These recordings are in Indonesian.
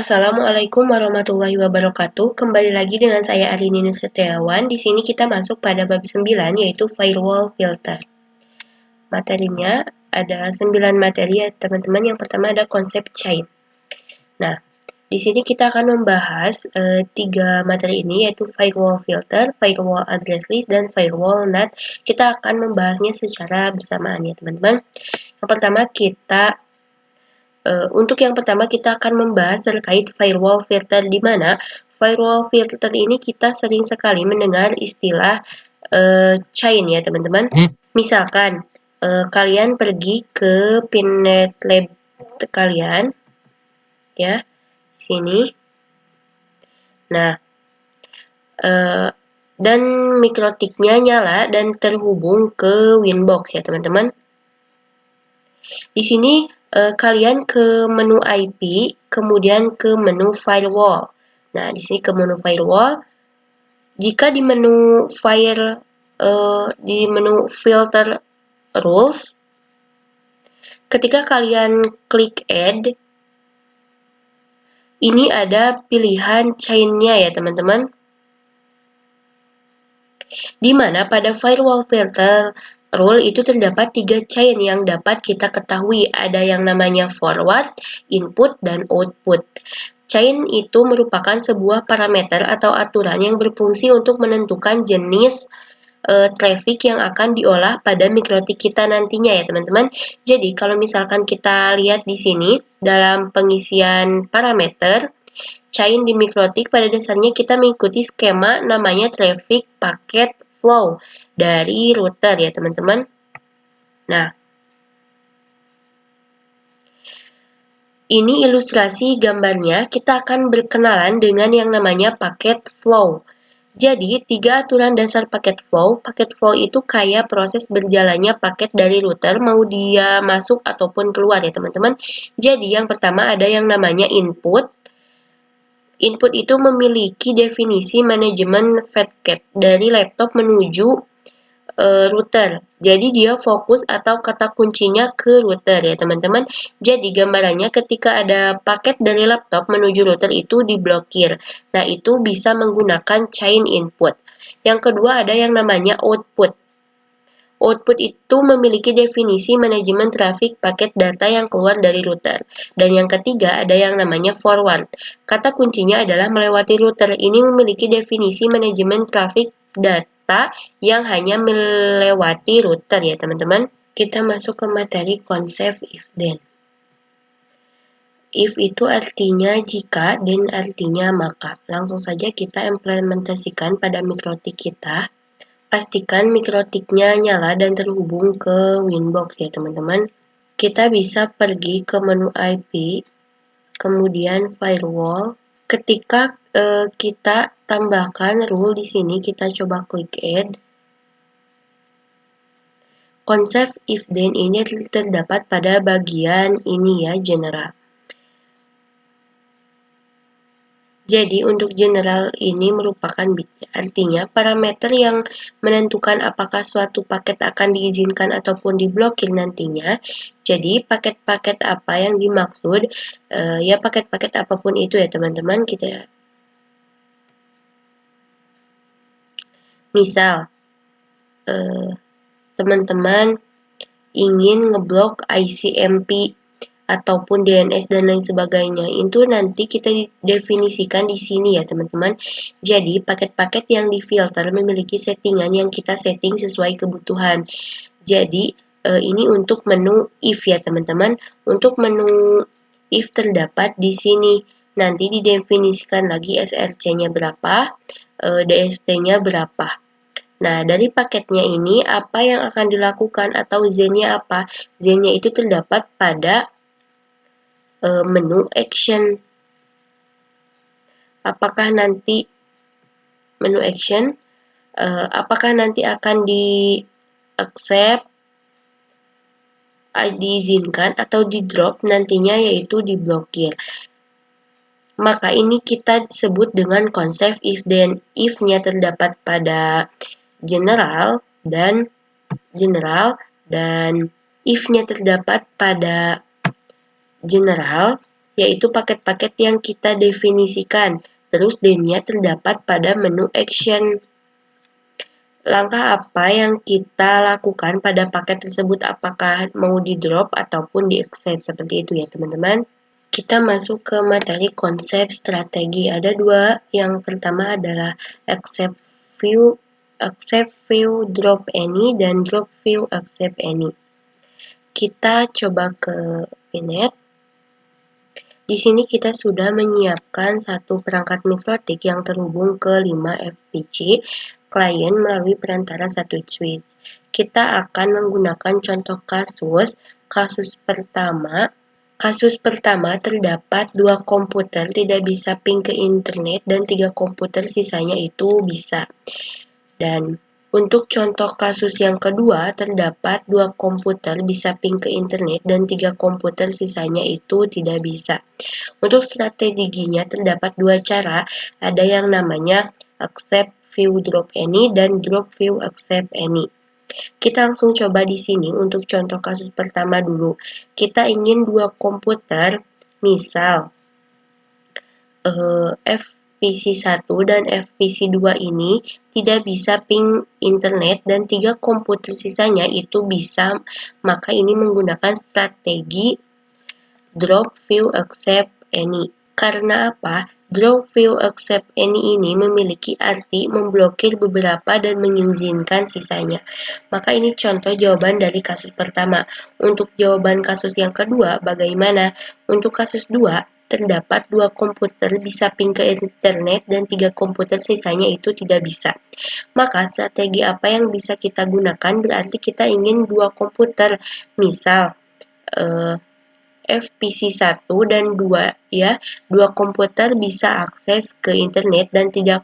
Assalamualaikum warahmatullahi wabarakatuh. Kembali lagi dengan saya Arini Setiawan. Di sini kita masuk pada bab 9 yaitu firewall filter. Materinya ada 9 materi ya teman-teman. Yang pertama ada konsep chain. Nah, di sini kita akan membahas 3 materi ini yaitu firewall filter, firewall address list, dan firewall NAT. Kita akan membahasnya secara bersamaan ya teman-teman. Yang pertama untuk yang pertama kita akan membahas terkait firewall filter, di mana firewall filter ini kita sering sekali mendengar istilah chain ya teman-teman. Misalkan kalian pergi ke Pinet Lab kalian ya sini. Nah, dan mikrotiknya nyala dan terhubung ke Winbox ya teman-teman. Di sini kalian ke menu IP, kemudian ke menu firewall. Nah, di sini ke menu firewall. Jika di menu filter rules, ketika kalian klik add, ini ada pilihan chain-nya ya teman-teman. Di mana pada firewall filter rule itu terdapat 3 chain yang dapat kita ketahui. Ada yang namanya forward, input, dan output. Chain itu merupakan sebuah parameter atau aturan yang berfungsi untuk menentukan jenis traffic yang akan diolah pada mikrotik kita nantinya ya teman-teman. Jadi kalau misalkan kita lihat di sini dalam pengisian parameter, chain di mikrotik pada dasarnya kita mengikuti skema namanya traffic packet flow dari router ya teman-teman. Nah, ini ilustrasi gambarnya. Kita akan berkenalan dengan yang namanya packet flow. Jadi, 3 aturan dasar packet flow. Packet flow itu kayak proses berjalannya paket dari router, mau dia masuk ataupun keluar ya teman-teman. Jadi, yang pertama ada yang namanya input. Input itu memiliki definisi manajemen packet dari laptop menuju router. Jadi dia fokus atau kata kuncinya ke router ya teman-teman. Jadi gambarannya ketika ada paket dari laptop menuju router itu diblokir. Nah, itu bisa menggunakan chain input. Yang kedua ada yang namanya output. Output itu memiliki definisi manajemen trafik paket data yang keluar dari router. Dan yang ketiga ada yang namanya forward. Kata kuncinya adalah melewati router. Ini memiliki definisi manajemen trafik data yang hanya melewati router ya teman-teman. Kita masuk ke materi konsep if then. If itu artinya jika dan artinya maka. Langsung saja kita implementasikan pada mikrotik kita. Pastikan mikrotiknya nyala dan terhubung ke Winbox ya teman-teman. Kita bisa pergi ke menu IP, kemudian firewall. Ketika kita tambahkan rule di sini, kita coba klik add. Konsep if then ini terdapat pada bagian ini ya, general. Jadi untuk general ini merupakan bitnya, artinya parameter yang menentukan apakah suatu paket akan diizinkan ataupun diblokir nantinya. Jadi paket-paket apa yang dimaksud, ya paket-paket apapun itu ya teman-teman. Kita misal teman-teman ingin ngeblok ICMP ataupun DNS dan lain sebagainya, itu nanti kita definisikan di sini ya teman-teman. Jadi paket-paket yang difilter memiliki settingan yang kita setting sesuai kebutuhan. Jadi ini untuk menu if ya teman-teman. Untuk menu if terdapat di sini. Nanti didefinisikan lagi SRC-nya berapa, DST-nya berapa. Nah, dari paketnya ini apa yang akan dilakukan atau Z-nya apa? Z-nya itu terdapat pada menu action. Apakah nanti menu action, apakah nanti akan di accept, diizinkan atau di drop nantinya, yaitu diblokir. Maka ini kita sebut dengan konsep if then. If-nya terdapat pada general dan if-nya terdapat pada general yaitu paket-paket yang kita definisikan. Terus D-nya terdapat pada menu action. Langkah apa yang kita lakukan pada paket tersebut, apakah mau di drop ataupun di accept, seperti itu ya teman-teman. Kita masuk ke materi konsep strategi. Ada dua. Yang pertama adalah accept view drop any dan drop view accept any. Kita coba ke Pinet. Di sini kita sudah menyiapkan satu perangkat mikrotik yang terhubung ke 5 FPC klien melalui perantara satu switch. Kita akan menggunakan contoh kasus. Kasus pertama terdapat 2 komputer tidak bisa ping ke internet dan 3 komputer sisanya itu bisa. Dan untuk contoh kasus yang kedua, terdapat 2 komputer bisa ping ke internet dan 3 komputer sisanya itu tidak bisa. Untuk strateginya terdapat 2 cara, ada yang namanya accept view drop any dan drop view accept any. Kita langsung coba di sini untuk contoh kasus pertama dulu. Kita ingin 2 komputer, misal FPC1 dan FPC2 ini tidak bisa ping internet dan 3 komputer sisanya itu bisa, maka ini menggunakan strategi drop view accept any. Karena apa? Drop view accept any ini memiliki arti memblokir beberapa dan mengizinkan sisanya. Maka ini contoh jawaban dari kasus pertama. Untuk jawaban kasus yang kedua, bagaimana? Untuk kasus 2, terdapat 2 komputer bisa ping ke internet dan 3 komputer sisanya itu tidak bisa. Maka strategi apa yang bisa kita gunakan? Berarti kita ingin 2 komputer, misal FPC1 dan 2 ya. 2 komputer bisa akses ke internet dan 3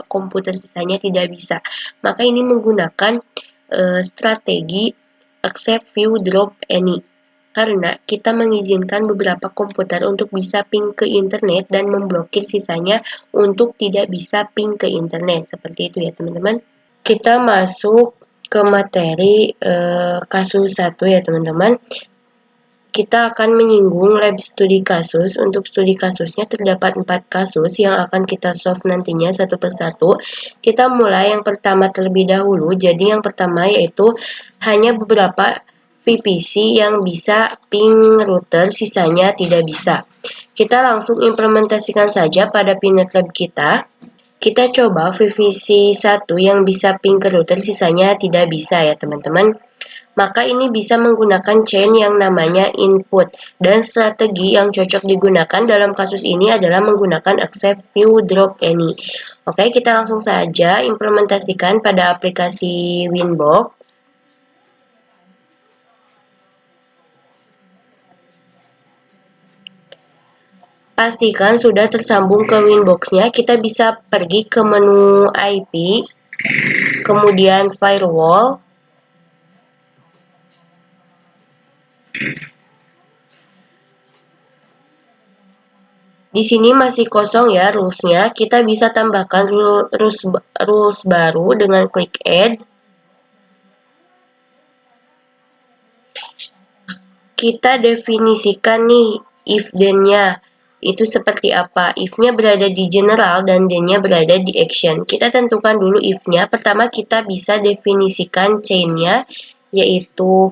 komputer sisanya tidak bisa. Maka ini menggunakan strategi accept view drop any. Karena kita mengizinkan beberapa komputer untuk bisa ping ke internet dan memblokir sisanya untuk tidak bisa ping ke internet. Seperti itu ya teman-teman. Kita masuk ke materi kasus 1 ya teman-teman. Kita akan menyinggung lab studi kasus. Untuk studi kasusnya terdapat 4 kasus yang akan kita solve nantinya satu persatu. Kita mulai yang pertama terlebih dahulu. Jadi yang pertama yaitu hanya beberapa VPC yang bisa ping router, sisanya tidak bisa. Kita langsung implementasikan saja pada Pinet Lab kita. Kita coba VPC 1 yang bisa ping ke router, sisanya tidak bisa ya teman-teman. Maka ini bisa menggunakan chain yang namanya input. Dan strategi yang cocok digunakan dalam kasus ini adalah menggunakan accept view drop any. Oke, kita langsung saja implementasikan pada aplikasi Winbox. Pastikan sudah tersambung ke Winbox-nya. Kita bisa pergi ke menu IP, kemudian firewall. Di sini masih kosong ya rules-nya. Kita bisa tambahkan rules baru dengan klik add. Kita definisikan nih if then-nya. Itu seperti apa? If-nya berada di general dan then-nya berada di action. Kita tentukan dulu if-nya. Pertama kita bisa definisikan chain-nya, yaitu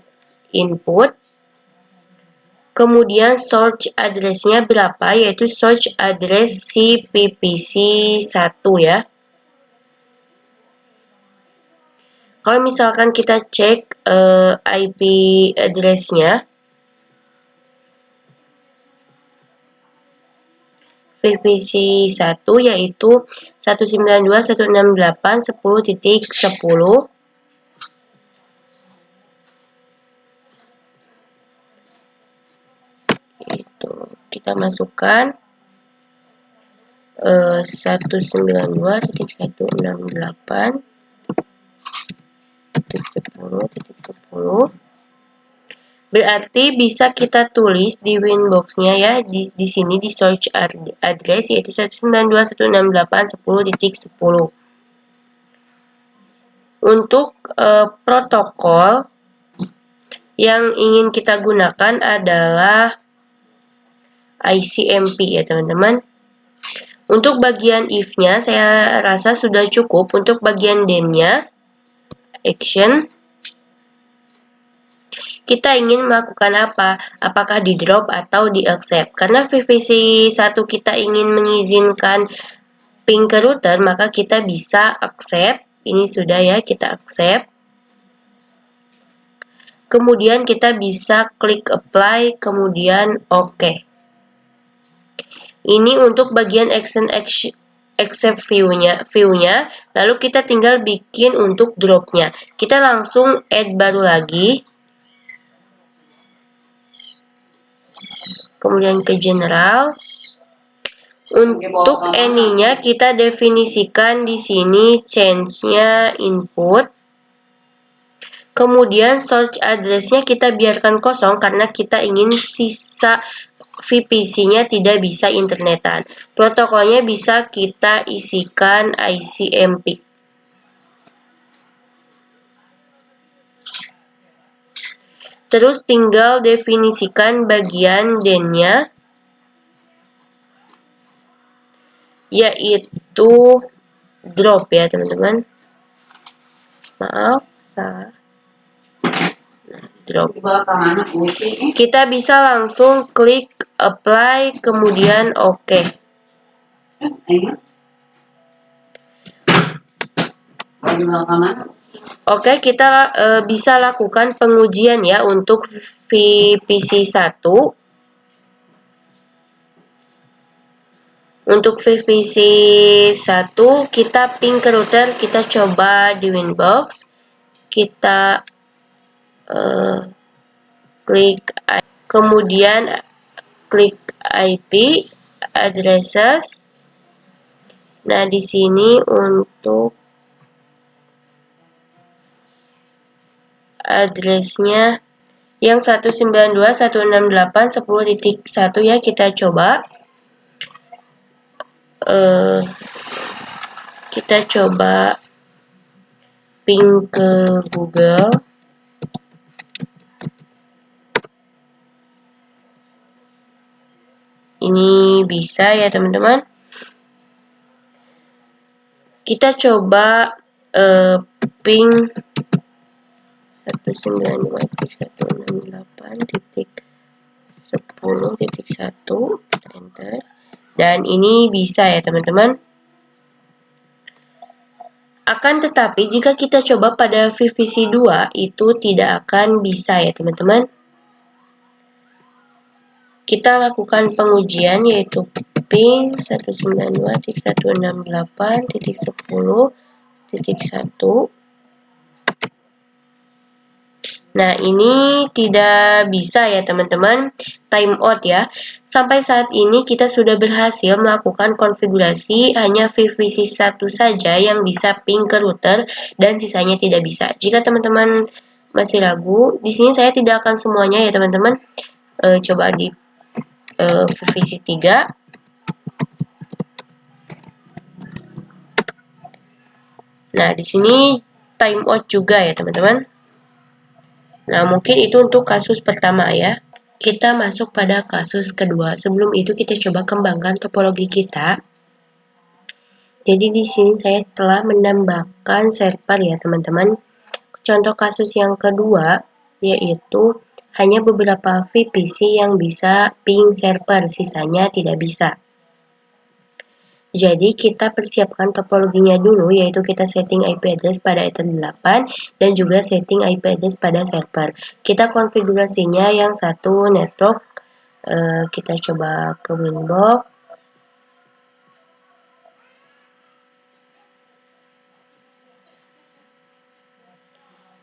input. Kemudian search address-nya berapa, yaitu search address si PPC1 ya. Kalau misalkan kita cek IP address-nya, VPC1 yaitu 192.168.10.10. Itu kita masukkan 192.168.10.10. Berarti bisa kita tulis di Winbox-nya ya, di sini di search address yaitu 192.168.10.10. Untuk protokol yang ingin kita gunakan adalah ICMP ya teman-teman. Untuk bagian if-nya saya rasa sudah cukup. Untuk bagian then-nya, action, kita ingin melakukan apa? Apakah di drop atau di accept? Karena VPC 1 kita ingin mengizinkan ping ke router, maka kita bisa accept. Ini sudah ya, kita accept. Kemudian kita bisa klik apply, kemudian OK. Ini untuk bagian accept view-nya. Lalu kita tinggal bikin untuk drop-nya. Kita langsung add baru lagi. Kemudian ke general. Untuk any-nya kita definisikan di sini change-nya input. Kemudian search address-nya kita biarkan kosong karena kita ingin sisa VPC-nya tidak bisa internetan. Protokolnya bisa kita isikan ICMP. Terus tinggal definisikan bagian then-nya, yaitu drop ya teman-teman. Maaf, salah. Drop. Kita bisa langsung klik apply, kemudian OK. Oke, kita bisa lakukan pengujian ya untuk VPC 1. Untuk VPC 1 kita ping ke router, kita coba di Winbox. Kita klik, kemudian klik IP addresses. Nah, di sini untuk addressnya yang 192.168.10.1 ya, kita coba. Kita coba ping ke Google. Ini bisa ya teman-teman. Kita coba ping 192.168.10.1, enter. Dan ini bisa ya teman-teman. Akan tetapi jika kita coba pada VPC 2 itu tidak akan bisa ya teman-teman. Kita lakukan pengujian yaitu ping 192.168.10.1. Nah, ini tidak bisa ya teman-teman, timeout ya. Sampai saat ini kita sudah berhasil melakukan konfigurasi hanya VPC 1 saja yang bisa ping ke router dan sisanya tidak bisa. Jika teman-teman masih ragu, di sini saya tidak akan semuanya ya teman-teman. Coba di VPC 3. Nah, di sini timeout juga ya teman-teman. Nah, mungkin itu untuk kasus pertama ya. Kita masuk pada kasus kedua. Sebelum itu kita coba kembangkan topologi kita. Jadi di sini saya telah menambahkan server ya teman-teman. Contoh kasus yang kedua yaitu hanya beberapa VPC yang bisa ping server, sisanya tidak bisa. Jadi kita persiapkan topologinya dulu, yaitu kita setting IP address pada Ether 8 dan juga setting IP address pada server. Kita konfigurasinya yang satu network, kita coba ke Winbox.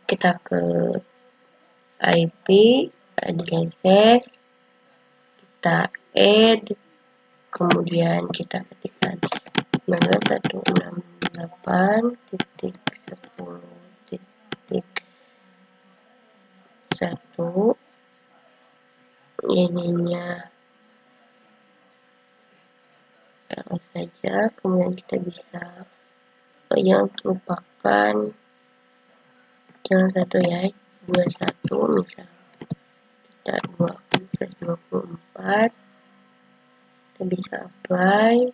Kita ke IP addresses, kita add, kemudian kita ketikkan 168.10.1, ininya saja, kemudian kita bisa yang merupakan jangan satu ya, 21 misal kita 24. kita bisa apply,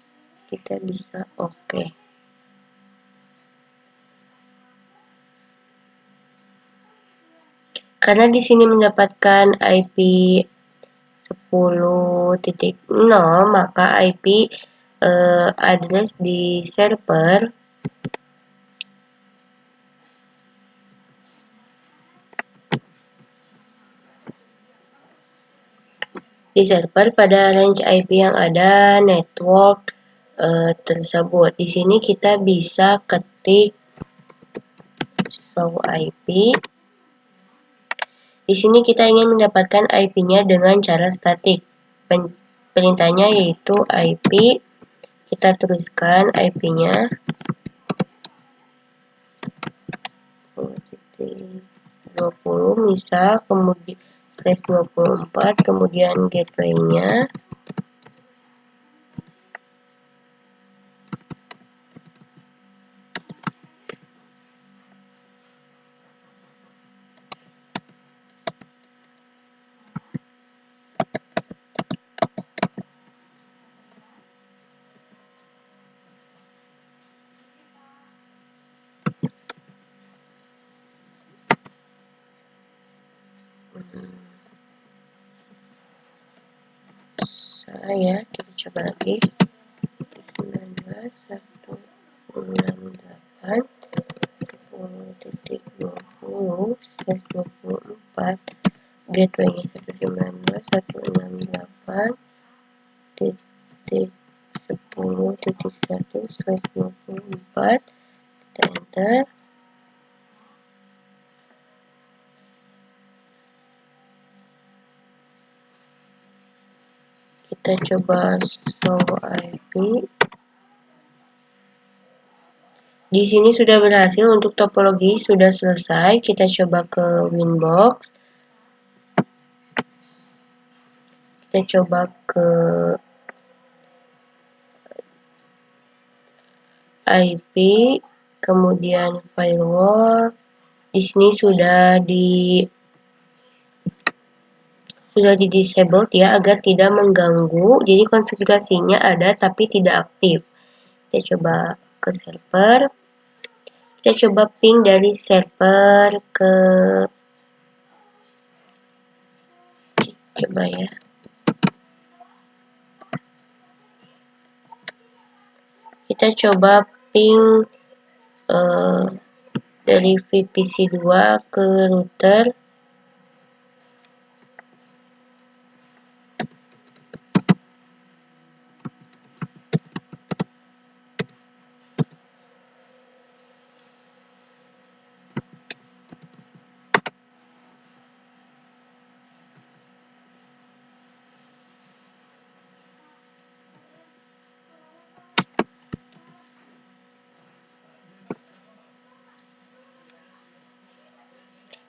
kita bisa oke. Karena di sini mendapatkan IP 10.0, maka IP address di server pada range IP yang ada network tersebut. Di sini kita bisa ketik show IP. Di sini kita ingin mendapatkan IP-nya dengan cara statik. Perintahnya yaitu IP. Kita teruskan IP-nya 20 misal, kemudian /24, kemudian gateway-nya kita coba lagi 19.168.10.20/24, gateway-nya 119.168.10.1/24, kita enter. Kita coba show IP. Di sini sudah berhasil, untuk topologi sudah selesai. Kita coba ke Winbox. Kita coba ke IP, kemudian firewall. Di sini sudah di disabled ya, agar tidak mengganggu. Jadi konfigurasinya ada tapi tidak aktif. Kita coba ke server. Kita coba ping dari server ke coba ya. Kita coba ping dari VPC 2 ke router.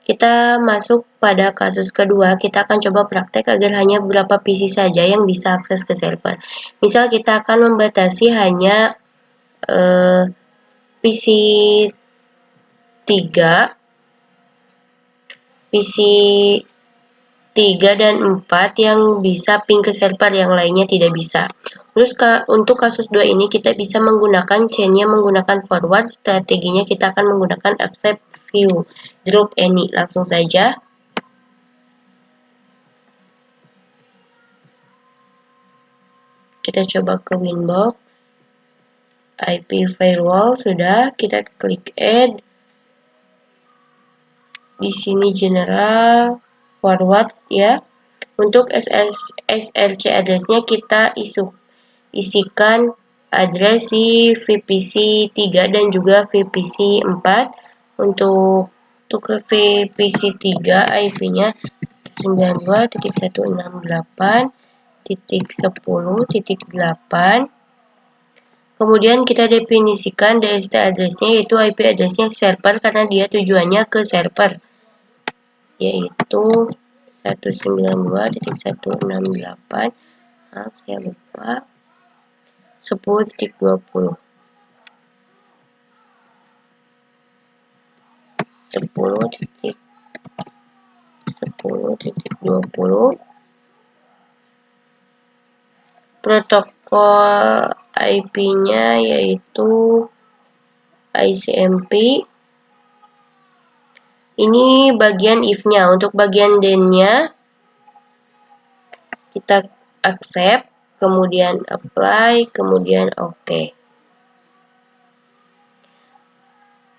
Kita masuk pada kasus kedua. Kita akan coba praktek agar hanya beberapa PC saja yang bisa akses ke server. Misal kita akan membatasi hanya PC 3, PC 3 dan 4 yang bisa ping ke server, yang lainnya tidak bisa. Terus untuk kasus 2 ini kita bisa menggunakan chain-nya menggunakan forward. Strateginya kita akan menggunakan accept view drop any. Langsung saja. Kita coba ke Winbox. IP firewall sudah, kita klik add. Di sini general forward ya. Untuk SRC address-nya kita isikan address si VPC 3 dan juga VPC 4. Untuk ke VPC 3 IP-nya 92.168.10.8. Kemudian kita definisikan DST address-nya, yaitu IP address-nya server karena dia tujuannya ke server, yaitu 192.168, maaf saya lupa, 10.20. 10.20. Call IP-nya yaitu ICMP. Ini bagian if-nya. Untuk bagian then-nya kita accept, kemudian apply, kemudian OK.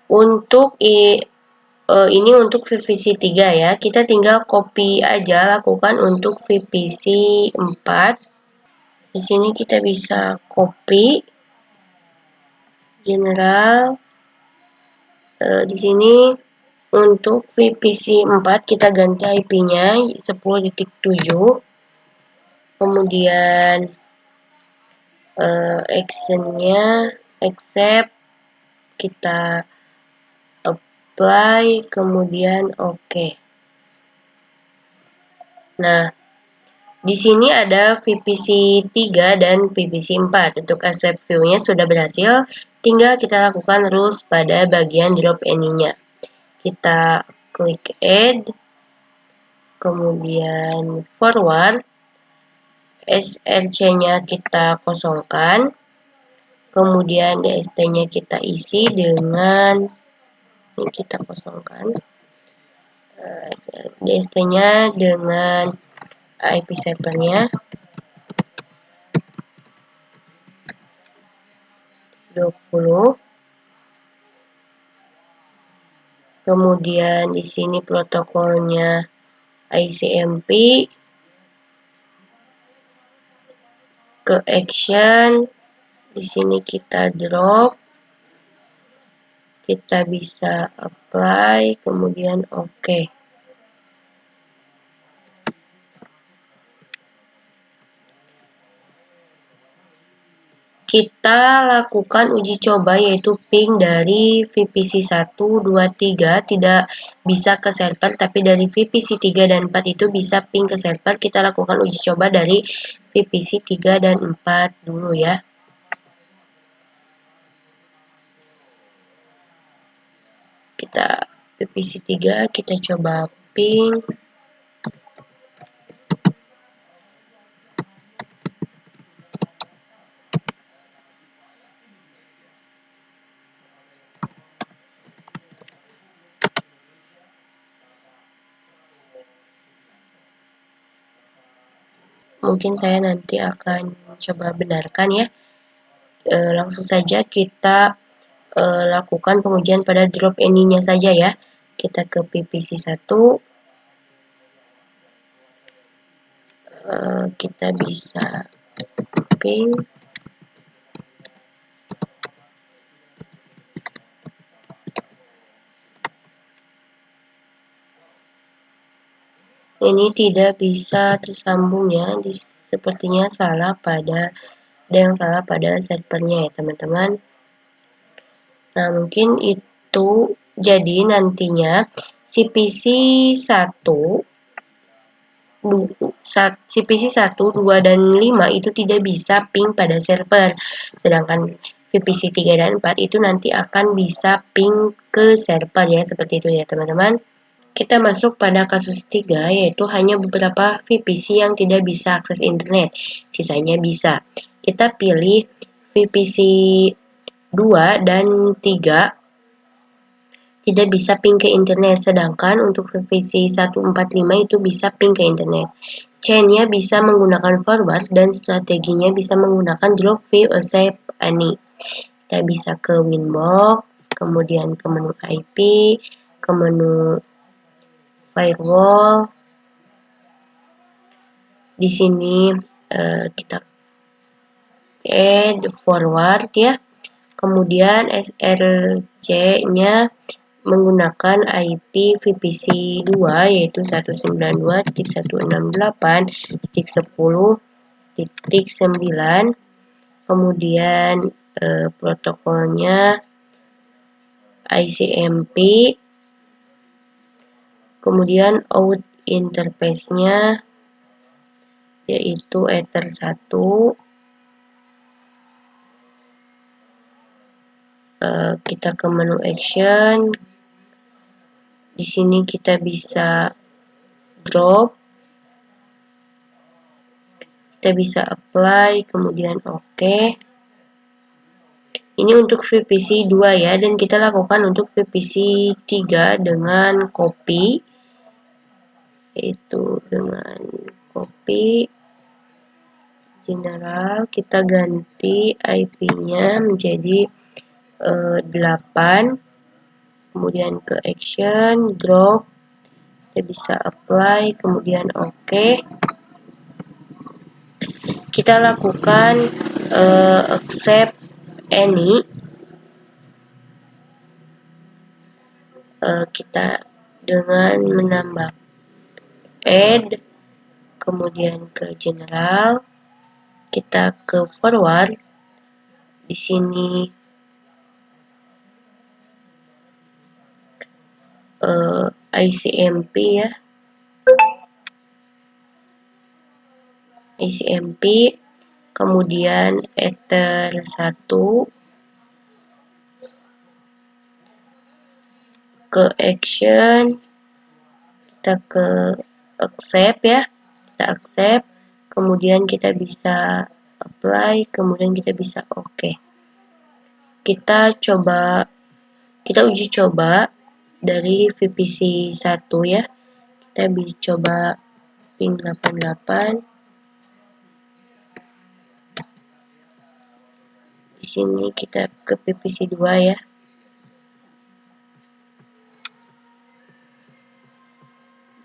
Untuk ini untuk VPC 3 ya. Kita tinggal copy aja, lakukan untuk VPC 4. Di sini kita bisa copy general. Di sini untuk VPC 4 kita ganti IP-nya 10.7. Kemudian action-nya accept, kita apply, kemudian OK. Nah, di sini ada VPC 3 dan VPC 4. Untuk accept view-nya sudah berhasil, tinggal kita lakukan rules pada bagian drop any-nya. Kita klik add, kemudian forward, SRC-nya kita kosongkan, kemudian DST-nya kita isi dengan ini kita kosongkan, DST-nya dengan IP servernya 20. Kemudian di sini protokolnya ICMP, ke action, di sini kita drop, kita bisa apply, kemudian OK. Kita lakukan uji coba yaitu ping dari VPC 1, 2, 3 tidak bisa ke server, tapi dari VPC 3 dan 4 itu bisa ping ke server. Kita lakukan uji coba dari VPC 3 dan 4 dulu ya. Kita VPC 3 kita coba ping. Mungkin saya nanti akan coba benarkan ya. Langsung saja kita lakukan pengujian pada drop any-nya saja ya. Kita ke VPC 1. Kita bisa ping. Ini tidak bisa tersambung ya. Sepertinya salah pada ada yang salah pada servernya ya teman-teman. Nah, mungkin itu jadi nantinya CPC 1 CPC 1, 2, dan 5 itu tidak bisa ping pada server. Sedangkan VPC 3 dan 4 itu nanti akan bisa ping ke server ya, seperti itu ya teman-teman. Kita masuk pada kasus 3, yaitu hanya beberapa VPC yang tidak bisa akses internet, sisanya bisa. Kita pilih VPC 2 dan 3 tidak bisa ping ke internet, sedangkan untuk VPC 145 itu bisa ping ke internet. Chain-nya bisa menggunakan forward dan strateginya bisa menggunakan drop view accept any. Kita bisa ke Winbox, kemudian ke menu IP, ke menu firewall. Di sini kita add forward ya. Kemudian SRC-nya menggunakan IP VPC 2 yaitu 192.168.10.9. Kemudian protokolnya ICMP. Kemudian out interface-nya yaitu Ether 1. Kita ke menu action. Di sini kita bisa drop. Kita Kita bisa apply, kemudian oke. Ini untuk VPC 2 ya, dan kita lakukan untuk VPC 3 dengan copy, yaitu dengan copy general, kita ganti IP-nya menjadi 8, kemudian ke action, drop, kita bisa apply, kemudian oke. Kita lakukan accept any, kita dengan menambah add, kemudian ke general, kita ke forward, di sini ICMP ya, ICMP, kemudian ether 1, ke action, kita ke accept ya, kita accept, kemudian kita bisa apply, kemudian kita bisa oke. Kita uji coba dari VPC 1 ya, kita bisa coba ping 88. Di sini kita ke VPC 2 ya.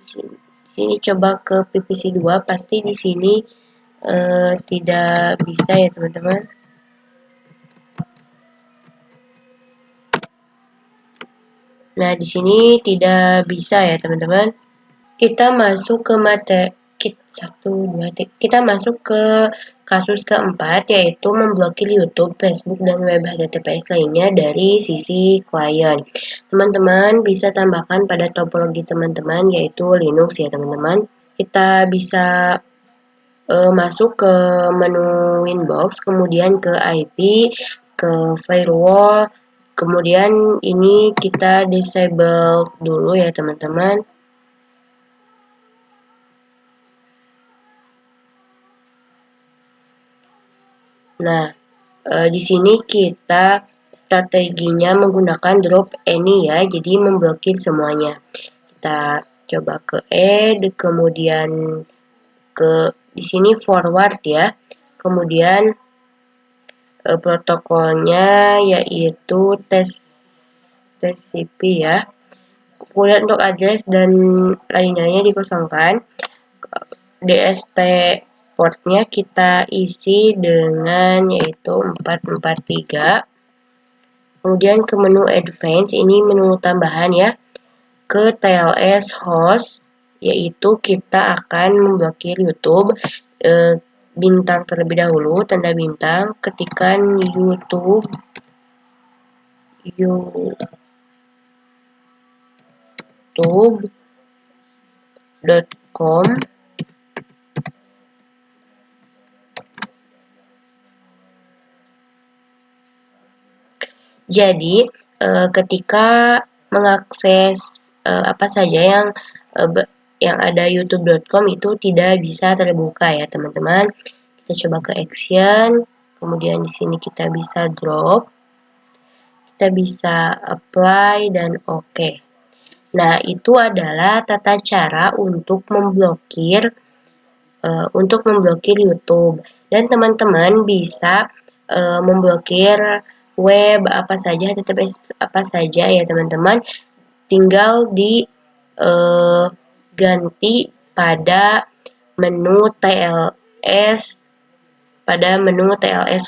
Di sini coba ke VPC 2, pasti di sini tidak bisa ya teman-teman. Nah, di sini tidak bisa ya teman-teman. Kita masuk ke kita masuk ke kasus keempat, yaitu memblokir YouTube, Facebook, dan web HTTPS lainnya dari sisi klien. Teman-teman bisa tambahkan pada topologi teman-teman, yaitu Linux ya teman-teman. Kita bisa masuk ke menu Winbox, kemudian ke IP, ke firewall, kemudian ini kita disable dulu ya teman-teman. Nah, di sini kita strateginya menggunakan drop any ya, jadi memblokir semuanya. Kita coba ke add, kemudian ke di sini forward ya, kemudian protokolnya yaitu TCP ya. Kemudian untuk address dan lain-lainnya dikosongkan. DST portnya kita isi dengan yaitu 443. Kemudian ke menu advance, ini menu tambahan ya, ke TLS host, yaitu kita akan memblokir YouTube. Bintang terlebih dahulu, tanda bintang, ketikkan youtube.com. Jadi ketika mengakses apa saja yang ada youtube.com itu tidak bisa terbuka ya teman-teman. Kita coba ke action, kemudian di sini kita bisa drop, kita bisa apply dan oke. Nah, itu adalah tata cara untuk memblokir YouTube, dan teman-teman bisa memblokir web apa saja, HTTPS apa saja ya teman-teman, tinggal di ganti pada menu TLS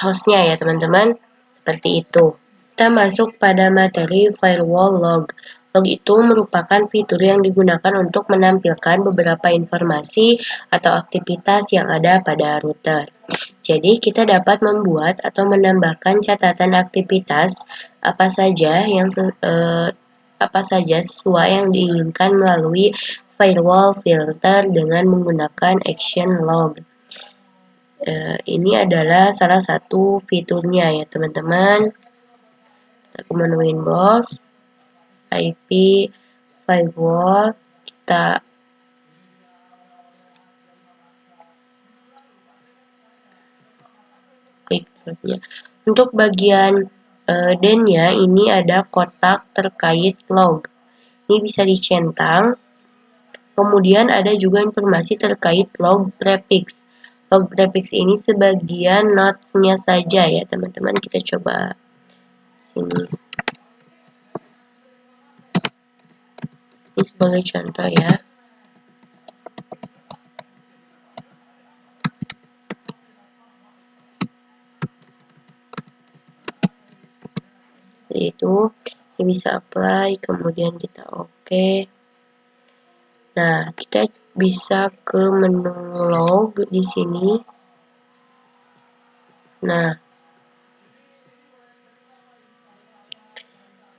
hostnya ya teman-teman, seperti itu. Kita masuk pada materi firewall log. Log itu merupakan fitur yang digunakan untuk menampilkan beberapa informasi atau aktivitas yang ada pada router. Jadi kita dapat membuat atau menambahkan catatan aktivitas apa saja sesuai yang diinginkan melalui firewall filter dengan menggunakan action log. Ini adalah salah satu fiturnya ya teman-teman. Kita ke menu Winbox, IP, firewall, kita Untuk bagian D-nya ini ada kotak terkait log. Ini bisa dicentang. Kemudian ada juga informasi terkait log prefix. Log prefix ini sebagian notes-nya saja ya teman-teman. Kita coba sini. Ini sebagai contoh ya. Itu kita bisa apply, kemudian kita oke. Nah, kita bisa ke menu log di sini. Nah,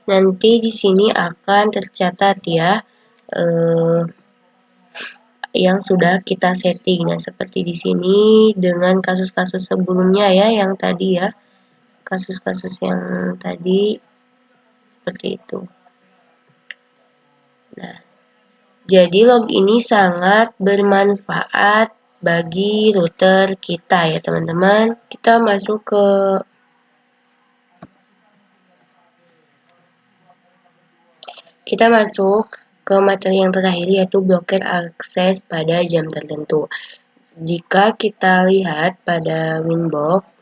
nanti di sini akan tercatat ya yang sudah kita setting. Nah, seperti di sini dengan kasus-kasus sebelumnya ya, yang tadi ya, kasus-kasus yang tadi seperti itu. Nah, jadi log ini sangat bermanfaat bagi router kita ya teman-teman. Kita masuk ke materi yang terakhir, yaitu blokir akses pada jam tertentu. Jika kita lihat pada Winbox,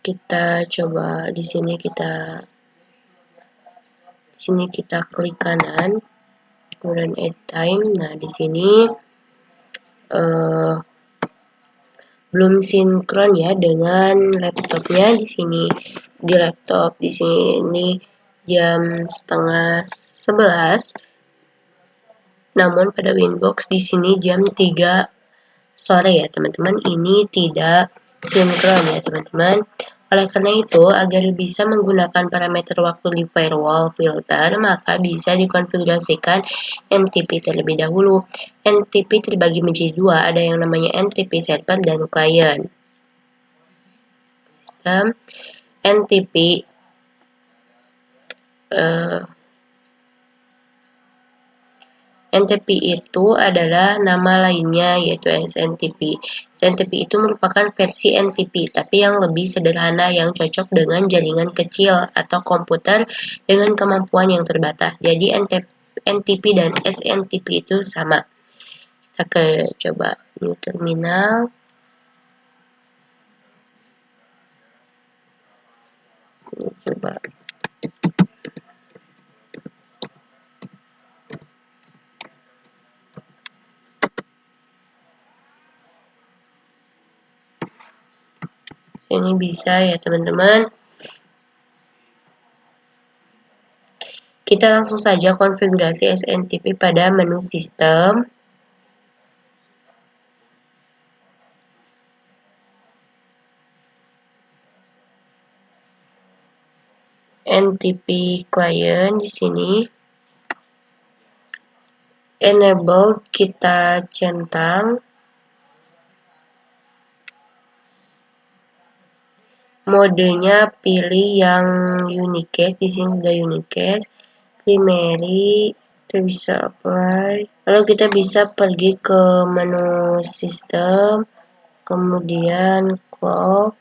kita coba di sini kita klik kanan, kemudian add time. Nah, di sini belum sinkron ya dengan laptopnya. Di laptop di sini jam 10:30, namun pada Winbox di sini jam 3 sore ya teman-teman. Ini tidak sinkron ya teman-teman. Oleh karena itu, agar bisa menggunakan parameter waktu di firewall filter, maka bisa dikonfigurasikan NTP terlebih dahulu. NTP terbagi menjadi dua, ada yang namanya NTP server dan client. Sistem NTP NTP itu adalah nama lainnya, yaitu SNTP. SNTP itu merupakan versi NTP, tapi yang lebih sederhana yang cocok dengan jaringan kecil atau komputer dengan kemampuan yang terbatas. Jadi NTP dan SNTP itu sama. Kita coba new terminal. Ini coba. Ini bisa ya teman-teman. Kita langsung saja konfigurasi SNTP pada menu sistem. NTP client di sini. Enable kita centang. Modenya pilih yang unicast, di sini sudah unicast. Primary, kita bisa apply. Lalu kita bisa pergi ke menu sistem, kemudian clock,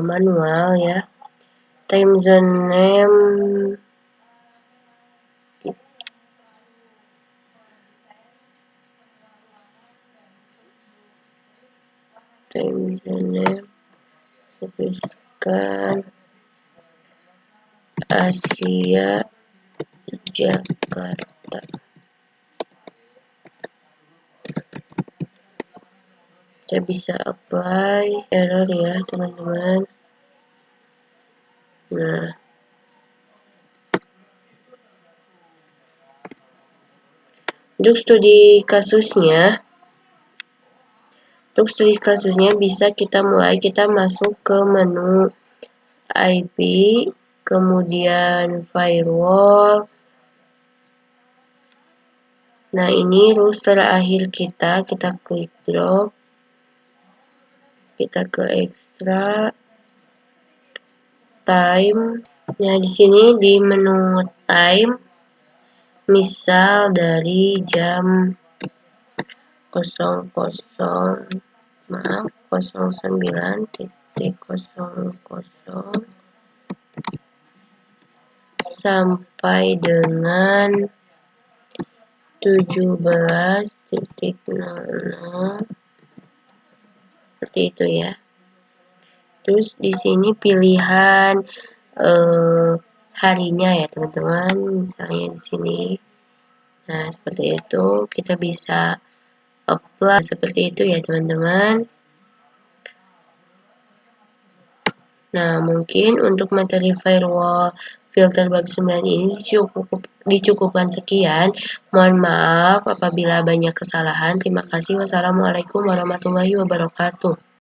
manual ya. Time zone name, tuliskan Asia Jakarta. Kita bisa apply, error ya teman-teman. Nah, untuk studi kasusnya bisa kita masuk ke menu IP, kemudian firewall. Nah, ini rules terakhir kita klik drop, kita ke extra time. Nah, di sini di menu time, misal dari jam 09.00 sampai dengan 17.00 seperti itu ya. Terus di sini pilihan harinya ya teman-teman, misalnya di sini. Nah, seperti itu kita bisa apply seperti itu ya teman-teman. Nah, mungkin untuk materi firewall filter bab 9 ini dicukupkan sekian. Mohon maaf apabila banyak kesalahan. Terima kasih. Wassalamualaikum warahmatullahi wabarakatuh.